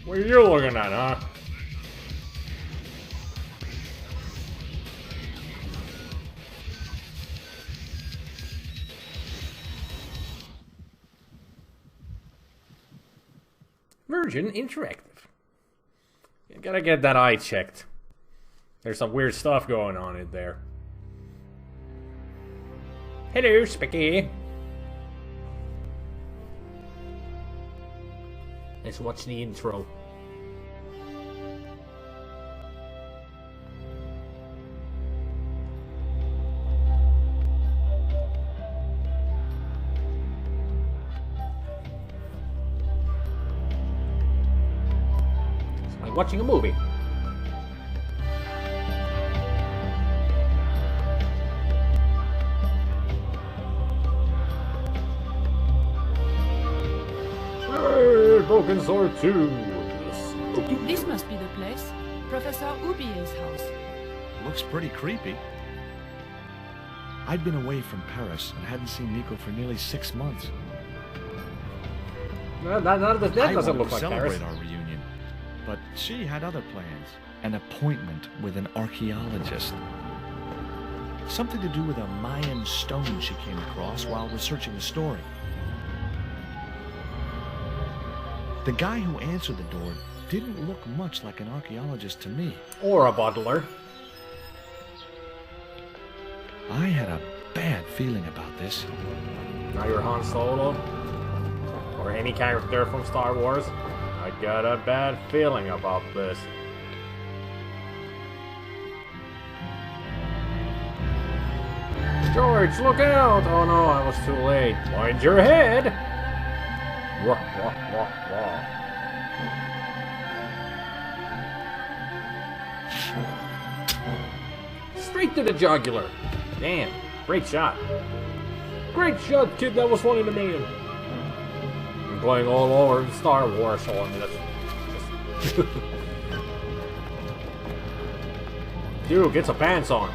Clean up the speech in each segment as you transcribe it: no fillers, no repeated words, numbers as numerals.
What are you looking at, huh? Virgin Interactive. You gotta get that eye checked. There's some weird stuff going on in there. Hello, Spicky. Let's watch the intro. It's like watching a movie. Broken Sword 2. This must be the place. Professor Ubier's house. Looks pretty creepy. I'd been away from Paris and hadn't seen Nico for nearly 6 months. Well, that doesn't look like celebrate Paris. our reunion, but she had other plans. An appointment with an archaeologist. Something to do with a Mayan stone she came across while researching the story. The guy who answered the door didn't look much like an archaeologist to me. Or a butler. I had a bad feeling about this. Now you're Han Solo. Or any character from Star Wars. I got a bad feeling about this. George, look out! Oh no, I was too late. Mind your head! Wah, wah, wah, wah. Straight to the jugular. Damn, great shot. Great shot, kid. That was one in a million. I'm going all over Star Wars on this. Dude, get some pants on.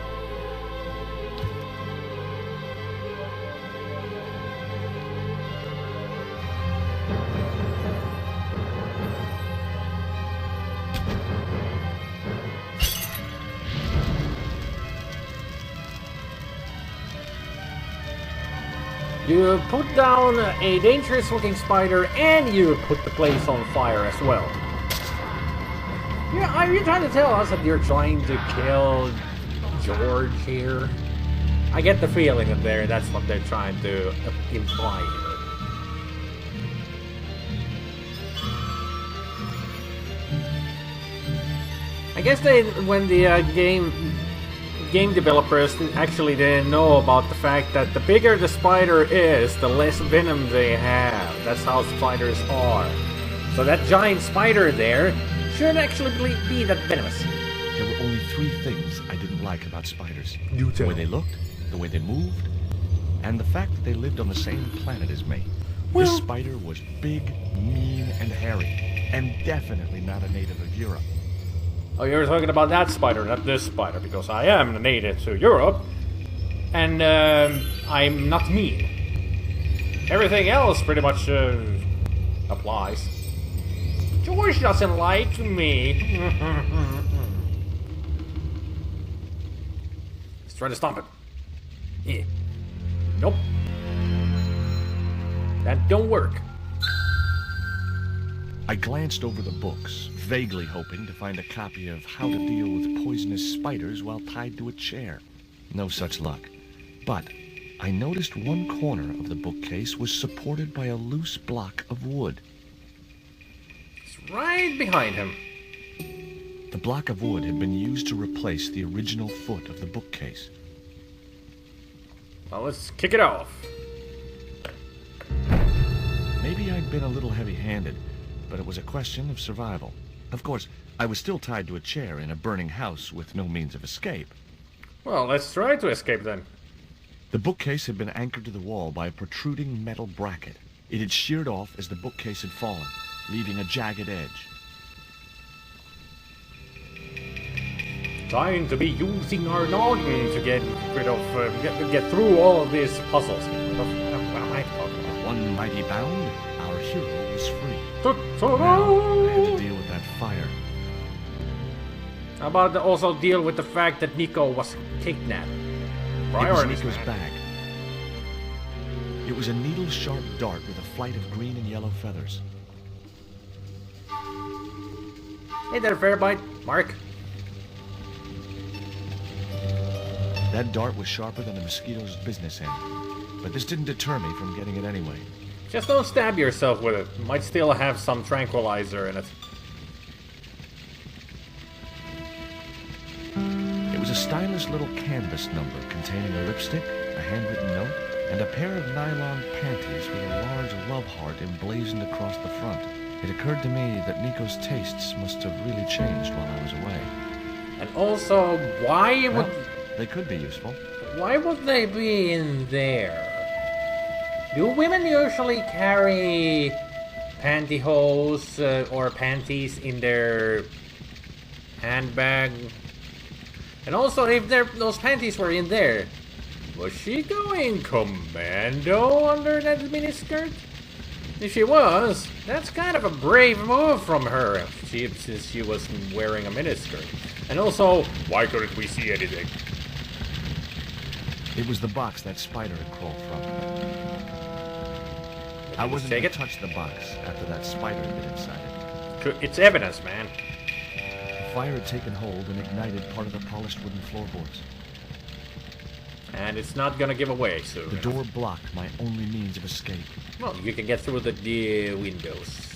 You put down a dangerous looking spider and you put the place on fire as well. Yeah, are you trying to tell us that you're trying to kill George here? I get the feeling that that's what they're trying to imply here. I guess when the game developers actually didn't know about the fact that the bigger the spider is, the less venom they have. That's how spiders are. So that giant spider there should actually be that venomous. There were only 3 things I didn't like about spiders. The way they looked, the way they moved, and the fact that they lived on the same planet as me. Well, this spider was big, mean, and hairy, and definitely not a native of Europe. Oh, you're talking about that spider, not this spider, because I am native to Europe, and I'm not mean. Everything else pretty much applies. George doesn't like me. Let's try to stop it. Yeah. Nope. That don't work. I glanced over the books, vaguely hoping to find a copy of How to Deal with Poisonous Spiders While Tied to a Chair. No such luck. But I noticed one corner of the bookcase was supported by a loose block of wood. It's right behind him. The block of wood had been used to replace the original foot of the bookcase. Well, let's kick it off. Maybe I'd been a little heavy-handed, but it was a question of survival. Of course, I was still tied to a chair in a burning house with no means of escape. Well, let's try to escape then. The bookcase had been anchored to the wall by a protruding metal bracket. It had sheared off as the bookcase had fallen, leaving a jagged edge. Trying to be using our noggin to get rid of, get through all of these puzzles. What am I talking about? One mighty bound, our hero was free. Ta-da! Now I had to deal with fire. How about also deal with the fact that Nico was kidnapped? It was Priorities, Nico's man. bag. It was a needle-sharp dart with a flight of green and yellow feathers. Hey there, Fairbite. Mark. That dart was sharper than a mosquito's business end. But this didn't deter me from getting it anyway. Just don't stab yourself with it. Might still have some tranquilizer in it. It was a stylish little canvas number containing a lipstick, a handwritten note, and a pair of nylon panties with a large love heart emblazoned across the front. It occurred to me that Nico's tastes must have really changed while I was away. And also, why Well, would they could be useful. they be in there? Do women usually carry pantyhose or panties in their handbag? And also, if those panties were in there, was she going commando under that miniskirt? If she was, that's kind of a brave move from her, since she wasn't wearing a miniskirt. And also, why couldn't we see anything? It was the box that spider had crawled from. I wasn't take going it? to touch the box after that spider had been inside it. It's evidence, man. The fire had taken hold and ignited part of the polished wooden floorboards. And it's not gonna give away soon. The door blocked my only means of escape. Well, you can get through the windows.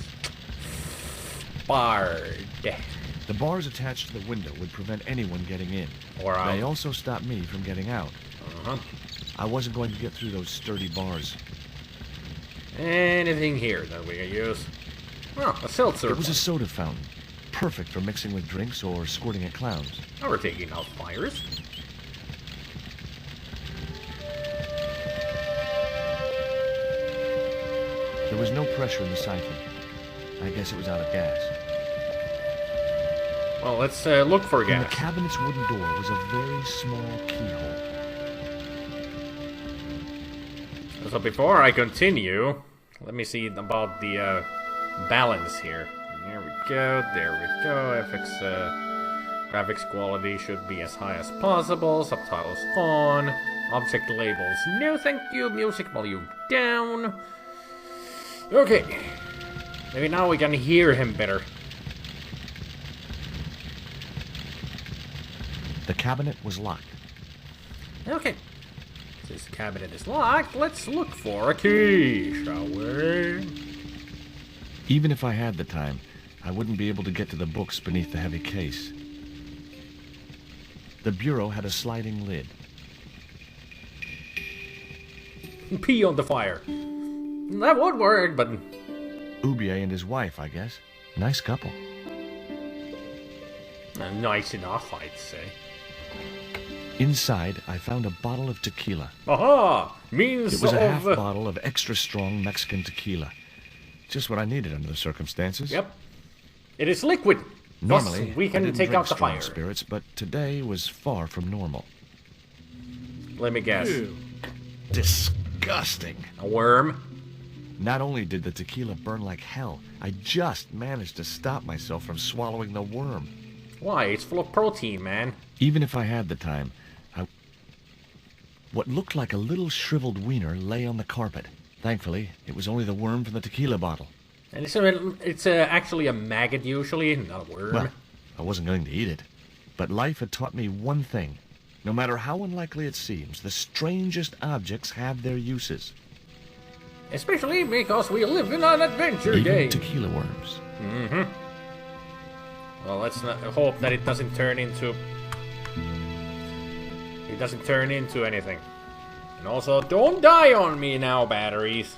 Barred. The bars attached to the window would prevent anyone getting in. Or out. They also stopped me from getting out. Uh-huh. I wasn't going to get through those sturdy bars. Anything here that we can use? Oh, a seltzer. It was a soda fountain, perfect for mixing with drinks or squirting at clowns. Now we're taking out fires. There was no pressure in the siphon. I guess it was out of gas. Well, let's look for In the gas. cabinet's wooden door was a very small keyhole. So before I continue, let me see about the balance here. There we go, there we go. FX graphics quality should be as high as possible. Subtitles on. Object labels no thank you. Music volume down. Okay. Maybe now we can hear him better. The cabinet was locked. Okay. Since the cabinet is locked, let's look for a key, shall we? Even if I had the time, I wouldn't be able to get to the books beneath the heavy case. The bureau had a sliding lid. Pee on the fire. That would work, but Ubier and his wife, I guess. Nice couple. nice enough, I'd say. Inside, I found a bottle of tequila. Aha! Means It was a half of... bottle of extra strong Mexican tequila. Just what I needed under the circumstances. Yep. It is liquid. Normally, Thus, we I can didn't take drink out the strong fire. spirits, but today was far from normal. Let me guess. Disgusting. A worm? Not only did the tequila burn like hell, I just managed to stop myself from swallowing the worm. Why? It's full of protein, man. Even if I had the time, what looked like a little shriveled wiener lay on the carpet. Thankfully, it was only the worm from the tequila bottle. And it's actually a maggot usually, not a worm. Well, I wasn't going to eat it. But life had taught me one thing. No matter how unlikely it seems, the strangest objects have their uses. Especially because we live in an adventure Even game. tequila worms. Mm-hmm. Well, let's not hope that it doesn't turn into... It doesn't turn into anything. And also, don't die on me now, batteries.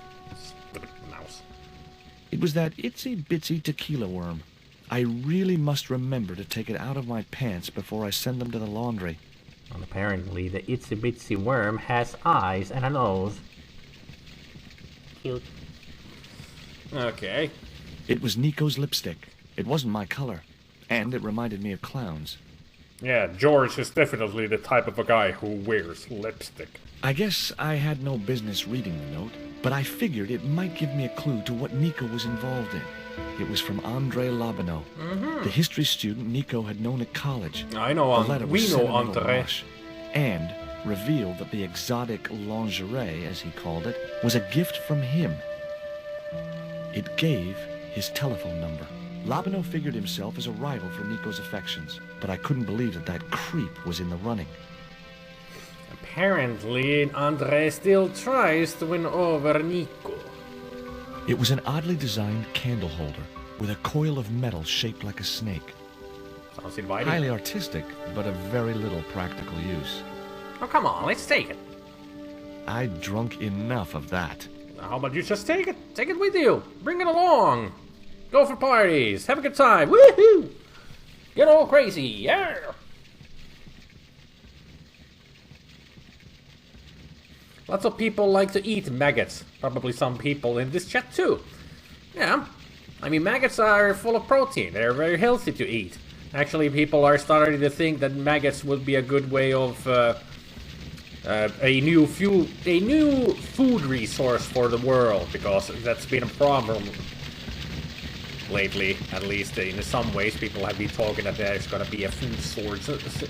Stupid mouse. It was that itsy-bitsy tequila worm. I really must remember to take it out of my pants before I send them to the laundry. Well, apparently, the itsy-bitsy worm has eyes and a nose. Cute. Okay. It was Nico's lipstick. It wasn't my color. And it reminded me of clowns. Yeah, George is definitely the type of a guy who wears lipstick. I guess I had no business reading the note, but I figured it might give me a clue to what Nico was involved in. It was from Andre Labineau, the history student Nico had known at college. I know, The letter we was know sent in a little Andre. rush, and revealed that the exotic lingerie, as he called it, was a gift from him. It gave his telephone number. Labineau figured himself as a rival for Nico's affections, but I couldn't believe that that creep was in the running. Apparently, Andre still tries to win over Nico. It was an oddly designed candle holder with a coil of metal shaped like a snake. Sounds inviting. Highly artistic, but of very little practical use. Oh, come on, let's take it. I'd drunk enough of that. How about you just take it? Take it with you. Bring it along. Go for parties. Have a good time. Woohoo! Get all crazy. Yeah. Lots of people like to eat maggots. Probably some people in this chat too. Yeah. I mean, maggots are full of protein. They're very healthy to eat. Actually, people are starting to think that maggots would be a good way of a new food resource for the world, because that's been a problem lately. At least in some ways, people have been talking that there's going to be a food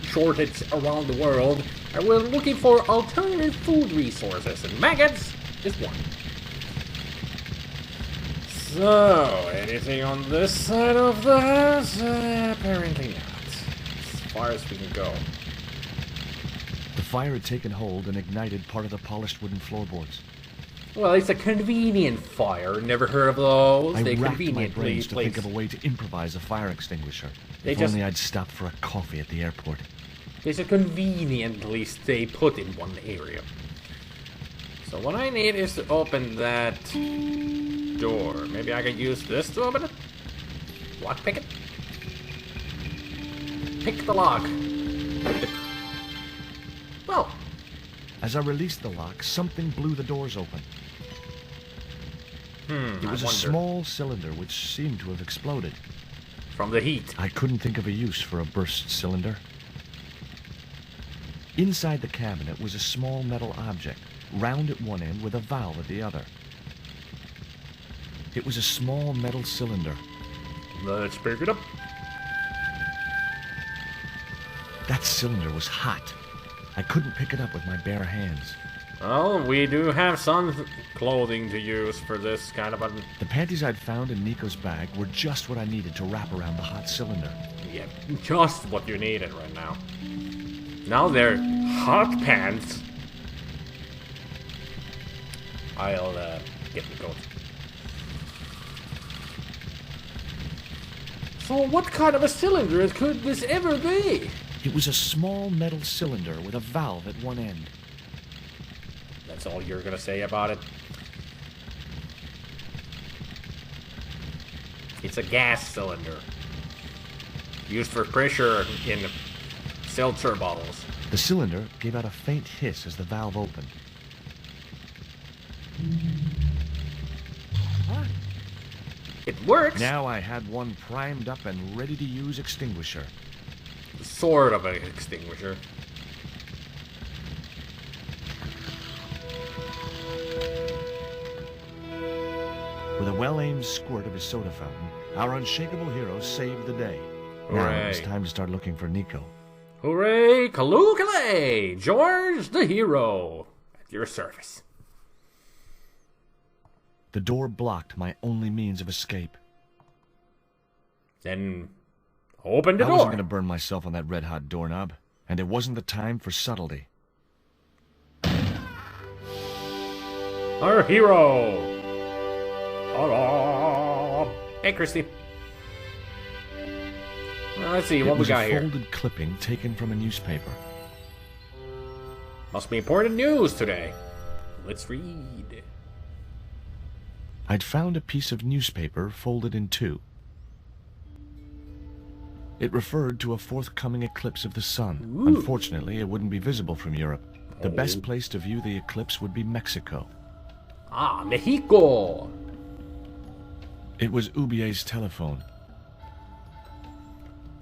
shortage around the world, and we're looking for alternative food resources, and maggots is one. So, anything on this side of the house? Apparently not. As far as we can go. The fire had taken hold and ignited part of the polished wooden floorboards. Well, it's a convenient fire. Never heard of those. I They racked my conveniently brains to think placed. of a way to improvise a fire extinguisher. They If just- only I'd stopped for a coffee at the airport. They should conveniently stay put in one area. So what I need is to open that door. Maybe I can use this to open it? Lock pick it? Pick the lock. Well, As I released the lock, something blew the doors open. It was I a wonder. small cylinder which seemed to have exploded. From the heat. I couldn't think of a use for a burst cylinder. Inside the cabinet was a small metal object, round at one end with a valve at the other. It was a small metal cylinder. Let's pick it up. That cylinder was hot. I couldn't pick it up with my bare hands. Well, we do have some clothing to use for this kind of a... The panties I'd found in Nico's bag were just what I needed to wrap around the hot cylinder. Yeah, just what you needed right now. Now they're hot pants. I'll get the coat. So what kind of a cylinder could this ever be? It was a small metal cylinder with a valve at one end. That's all you're gonna say about it? It's a gas cylinder. Used for pressure in seltzer bottles. The cylinder gave out a faint hiss as the valve opened. It works! Now I had one primed up and ready to use extinguisher. Sort of an extinguisher. With a well-aimed squirt of his soda fountain, our unshakable hero saved the day. Now it was Hooray. time to start looking for Nico. Hooray! Kaloo-kalay! George the hero! At your service. The door blocked my only means of escape. Then open the I wasn't door. going to burn myself on that red-hot doorknob, and it wasn't the time for subtlety. Our hero! Ta-da! Hey, Christy. Let's see what It we was got a here. folded clipping taken from a newspaper. Must be important news today. Let's read. I'd found a piece of newspaper folded in two. It referred to a forthcoming eclipse of the sun. Ooh. Unfortunately, it wouldn't be visible from Europe. The Oh. best place to view the eclipse would be Mexico. Ah, Mexico! It was Ubier's telephone.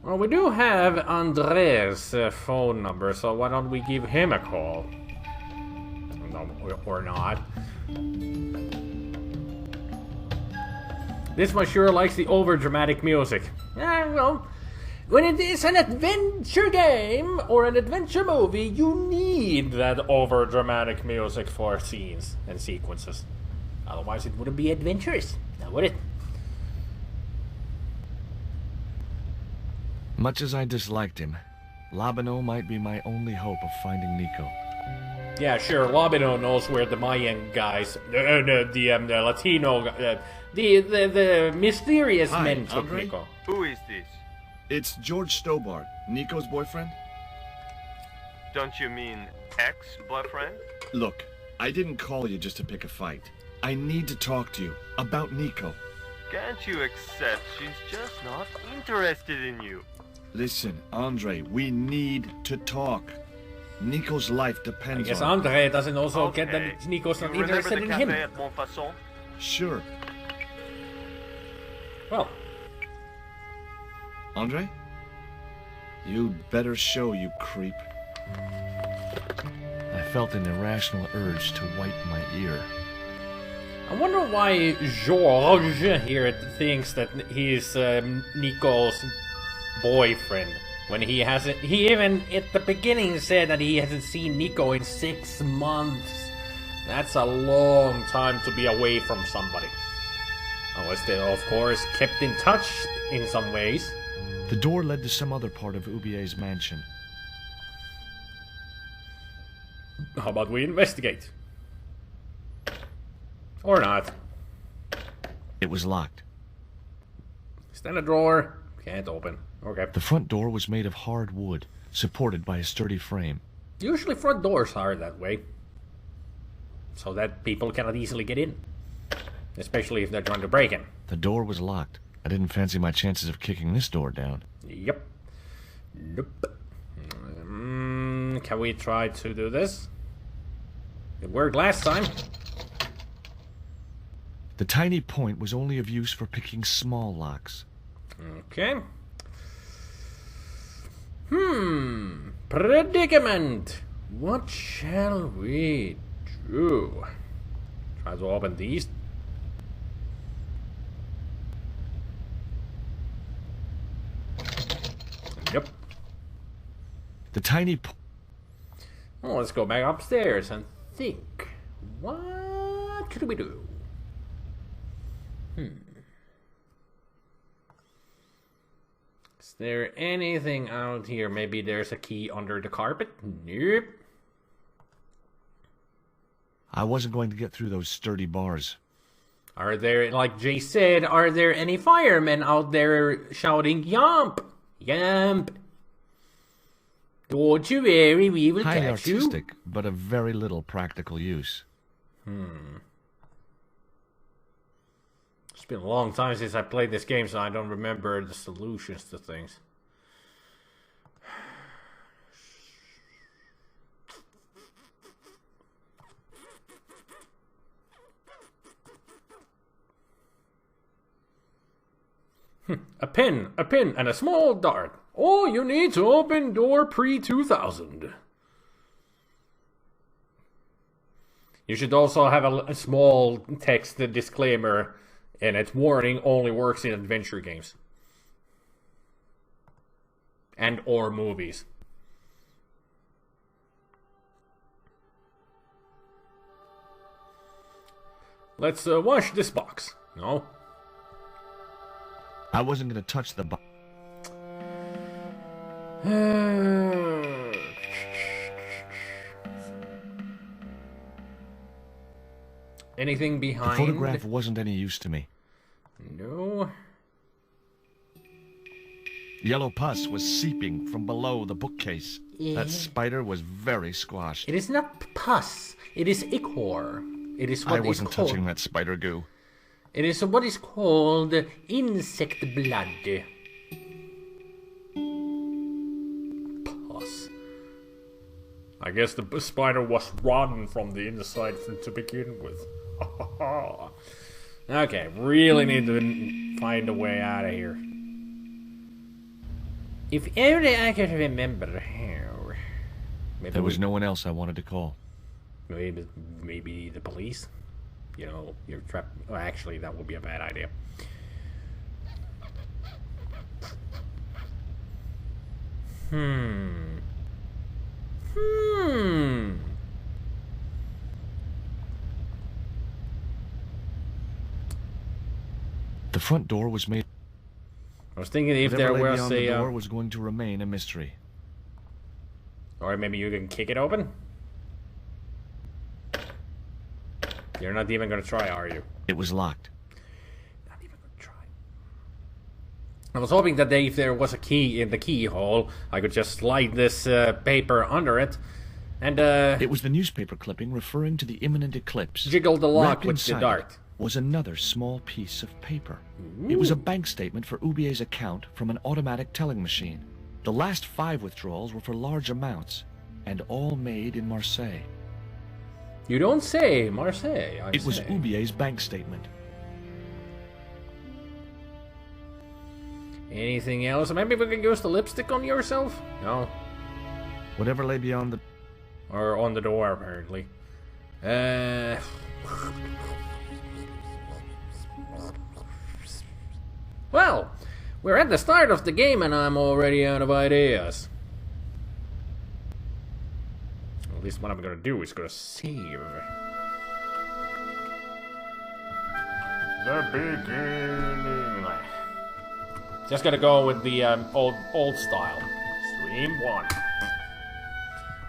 Well, we do have Andre's phone number, so why don't we give him a call? No, or not. This one sure likes the over-dramatic music. Well, when it is an adventure game or an adventure movie, you need that over-dramatic music for scenes and sequences. Otherwise, it wouldn't be adventurous, now would it? Much as I disliked him, Labino might be my only hope of finding Nico. Yeah, sure, Labino knows where the Mayan guys, the Latino, the mysterious Hi, men took Andre? Nico. Who is this? It's George Stobbart, Nico's boyfriend. Don't you mean ex-boyfriend? Look, I didn't call you just to pick a fight. I need to talk to you about Nico. Can't you accept she's just not interested in you? Listen, Andre, we need to talk. Nico's life I depends guess on Andre doesn't also Okay. get that Nico's not You remember interested the in cafe him. at Montfaucon? Sure. Well, Andre? You'd better show, you creep. I felt an irrational urge to wipe my ear. I wonder why George here thinks that he's Nico's boyfriend when he hasn't. He even at the beginning said that he hasn't seen Nico in 6 months. That's a long time to be away from somebody. Unless they, of course, kept in touch in some ways. The door led to some other part of Ubier's mansion. How about we investigate? Or not. It was locked. Stand a drawer. Can't open. Okay. The front door was made of hard wood, supported by a sturdy frame. Usually front doors are that way. So that people cannot easily get in. Especially if they're trying to break in. The door was locked. I didn't fancy my chances of kicking this door down. Yep. Nope. Can we try to do this? It worked last time. The tiny point was only of use for picking small locks. Okay. Predicament. What shall we do? Try to open these. Yep. The tiny Well, let's go back upstairs and think. What should we do? Is there anything out here? Maybe there's a key under the carpet? Nope. I wasn't going to get through those sturdy bars. Are there, like Jay said, are there any firemen out there shouting, "Yump! Yump! Don't you worry, we will Highly catch you"? artistic, but of very little practical use. It's been a long time since I played this game, so I don't remember the solutions to things. A pin, and a small dart. Oh, you need to open door pre-2000. You should also have a small text disclaimer in it. Warning only works in adventure games. And or movies. Let's wash this box. No? I wasn't going to touch the box. Anything The behind? photograph wasn't any use to me. No. Yellow pus was seeping from below the bookcase. That spider was very squashed. It is not pus. It is ichor. It is what I wasn't is called. touching that spider goo. It is what is called insect blood. Pus. I guess the spider was rotten from the inside to begin with. Okay, really need to find a way out of here. If only I could remember how. Maybe There was no one else I wanted to call. Maybe the police? You know, you're trapped. Well, actually, that would be a bad idea. The front door was made. I was thinking if Whatever there lay was beyond the a... door was going to remain a mystery. Or maybe you can kick it open? You're not even gonna try, are you? It was locked. Not even gonna try. I was hoping that if there was a key in the keyhole, I could just slide this paper under it and It was the newspaper clipping referring to the imminent eclipse. jiggle the lock Wrapped with the inside dart. it was another small piece of paper. It was a bank statement for Ubier's account from an automatic telling machine. The last 5 withdrawals were for large amounts, and all made in Marseille. You don't say, Marseille. It was Ubier's bank statement. Anything else? Maybe we can use the lipstick on yourself? No. Whatever lay beyond the... Or on the door, apparently. Well, we're at the start of the game and I'm already out of ideas. At least what I'm gonna do is gonna save. The beginning. Just gonna go with the old style. Stream 1.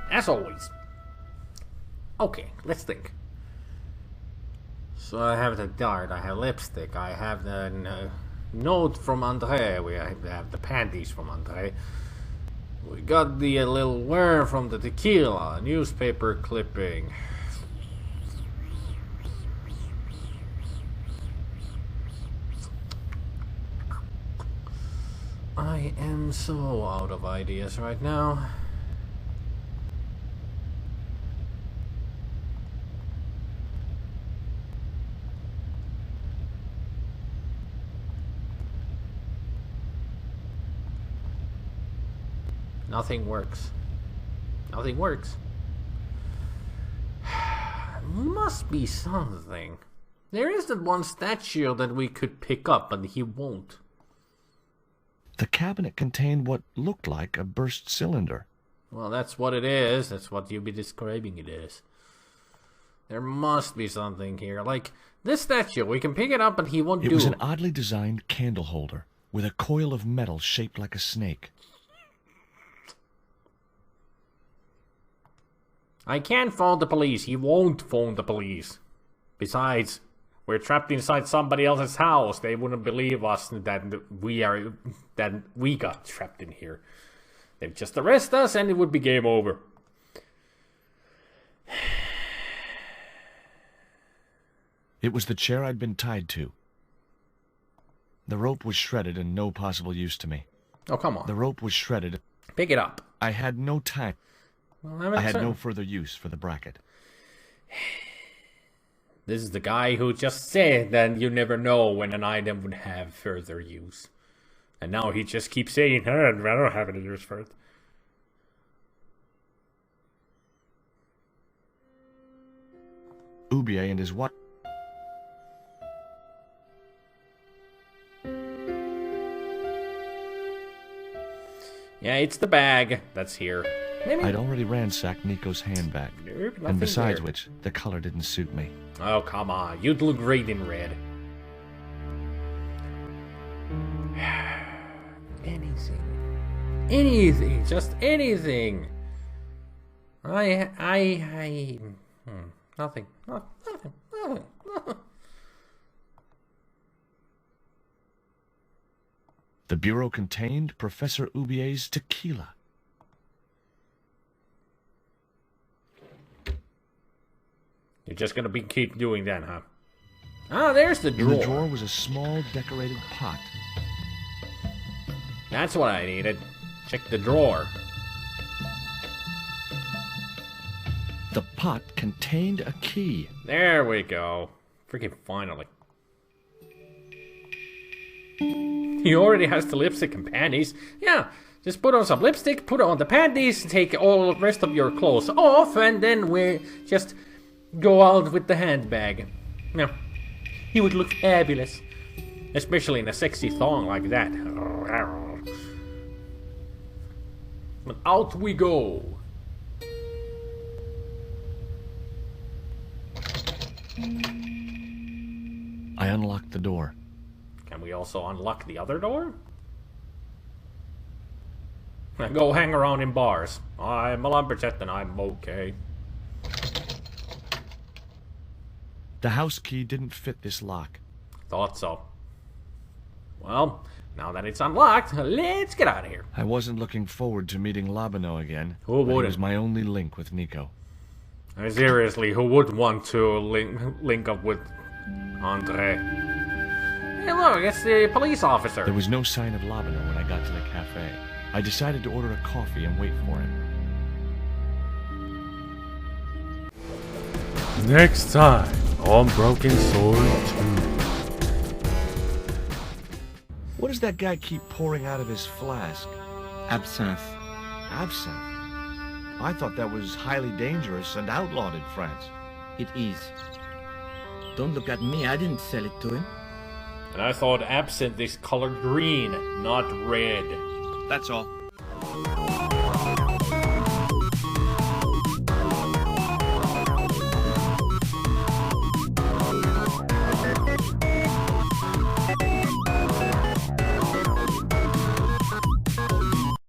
As always. Okay, let's think. So I have the dart, I have lipstick, I have the note from Andre, we have the panties from Andre. We got the little worm from the tequila, newspaper clipping. I am so out of ideas right now. Nothing works. Nothing works. Must be something. There is that one statue that we could pick up, but he won't. The cabinet contained what looked like a burst cylinder. Well, that's what it is. That's what you'll be describing it as. There must be something here. Like, this statue, we can pick it up, but he won't do it. It was an oddly designed candle holder with a coil of metal shaped like a snake. I can't phone the police. He won't phone the police. Besides, we're trapped inside somebody else's house. They wouldn't believe us that we got trapped in here. They'd just arrest us and it would be game over. It was the chair I'd been tied to. The rope was shredded and no possible use to me. Oh, come on. The rope was shredded. Pick it up. I had no time. Well, I had no further use for the bracket. This is the guy who just said that you never know when an item would have further use. And now he just keeps saying, I don't have any use for it. Ubier and his wife. Yeah, it's the bag that's here. Maybe. I'd already ransacked Nico's handbag. Nope, And nothing besides there. which, the color didn't suit me. Oh, come on. You'd look great in red. Anything. Anything. Just anything. Nothing. Nothing. The bureau contained Professor Ubier's tequila. You're just gonna keep doing that, huh? Ah, there's the drawer. In the drawer was a small decorated pot. That's what I needed. Check the drawer. The pot contained a key. There we go. Freaking finally. He already has the lipstick and panties. Yeah, Just put on some lipstick, put on the panties, take all the rest of your clothes off, and then we just go out with the handbag. Yeah, he would look fabulous. Especially in a sexy thong like that. But out we go. I unlocked the door. Can we also unlock the other door? Go hang around in bars. I'm a lumberjet and I'm okay. The house key didn't fit this lock. Thought so. Well, now that it's unlocked, let's get out of here. I wasn't looking forward to meeting Labano again. Who but he wouldn't? was my only link with Nico. Seriously, who would want to link up with Andre? Hey look, it's the police officer. There was no sign of Labano when I got to the cafe. I decided to order a coffee and wait for him. Next time on Broken Sword 2. What does that guy keep pouring out of his flask? Absinthe. Absinthe? I thought that was highly dangerous and outlawed in France. It is. Don't look at me, I didn't sell it to him. And I thought absinthe is colored green, not red. That's all.